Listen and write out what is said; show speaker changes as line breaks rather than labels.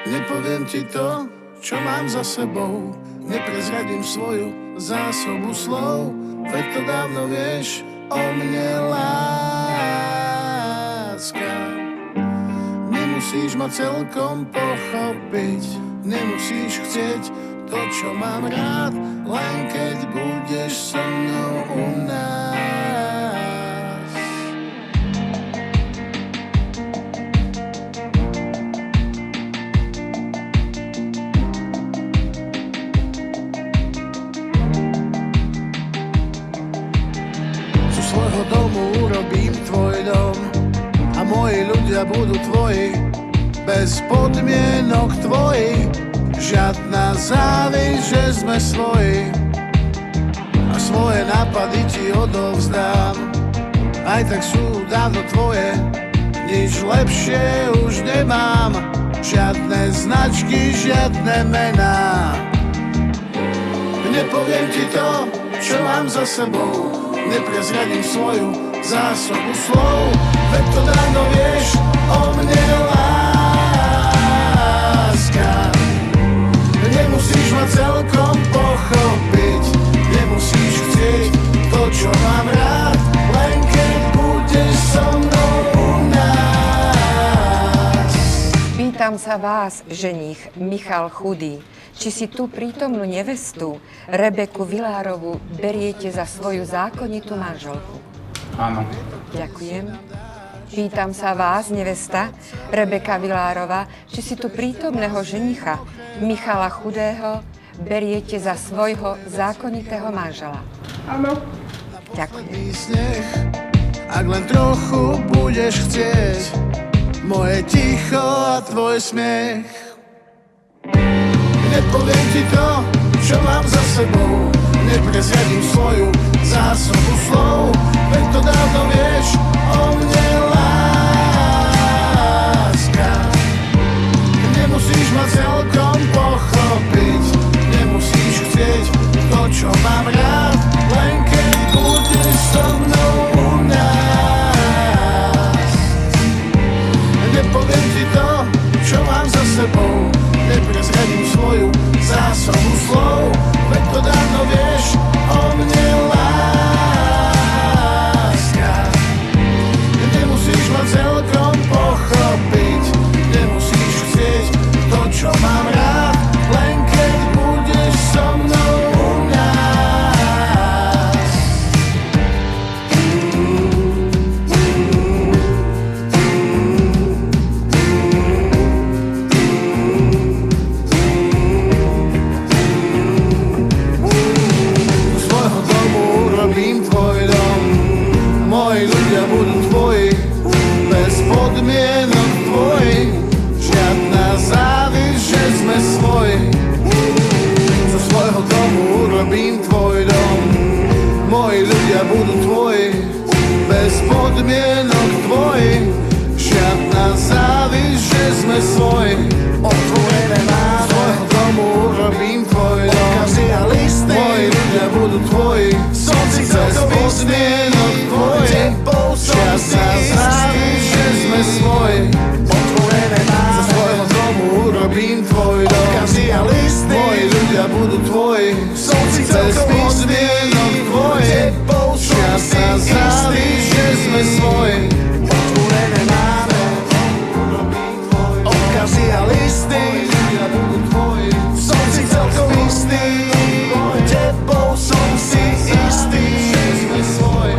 Nepoviem ti to, čo mám za sebou, neprezradím svoju zásobu slov, veď to dávno vieš o mne, láska. Nemusíš ma celkom pochopiť, nemusíš chcieť to, čo mám rád, len keď budeš so mnou u nás. Svojho domu urobím tvoj dom a moji ľudia budú tvoji, bez podmienok tvoji, žiadna závisť, že sme svoji a svoje nápady ti odovzdám, aj tak sú dávno tvoje, nič lepšie už nemám, žiadne značky, žiadne mená. Nepoviem ti to, čo mám za sebou, neprezradím svoju zásobu slov, veď to dávno vieš o mne, láska. Nemusíš ma celkom pochopiť, nemusíš chcieť to, čo mám rád, len keď budeš so mnou u nás.
Pýtam sa vás, ženích Michal Chudý, či si tú prítomnú nevestu, Rebeku Vilárovú, beriete za svoju zákonitú manželku?
Áno.
Ďakujem. Pýtam sa vás, nevesta, Rebeka Vilárová, či si tu prítomného ženicha, Michala Chudého, beriete za svojho zákonitého manžela?
Áno.
Ďakujem.
Ak len trochu budeš chcieť moje ticho a tvoj smiech. Nepoviem ti to, čo mám za sebou, neprezradím svoju zásobu slov, veď to dávno vieš o mne, láska. Nemusíš ma celkom pochopiť, nemusíš chcieť to, čo mám rád, len keď budeš so mnou u nás. Nepoviem ti to, čo mám za sebou, neprezradím svoju zásobu slov, veď to dávno vieš o mne, láska. Nemusíš ma celkom pochopiť, nemusíš chcieť to, čo mám rád, len keď budeš so mnou u nás. Moji ľudia budú tvoji, bez podmienok tvoji, žiadna závisť, že sme svoji. Zo svojho domu urobím tvoj dom, moji ľudia budú tvoji, bez podmienok tvoji, žiadna závisť, že sme svoji. Otvorené máme, z svojho domu urobím tvoj dom, moji ľudia budú tvoji, bez podmienok tvoji, žiadna závisť, že sme svoji. Otvorené máme, zo svojho domu urobím tvoj dom, moji ľudia budú tvoji, bez podmienok tvoji, žiadna závisť, že sme svoji. Otvorené máme, urobím tvoj dom, odkazy a listy, moji ľudia budú tvoji, som si celkom istý, tebou som si istý, že sme svoji.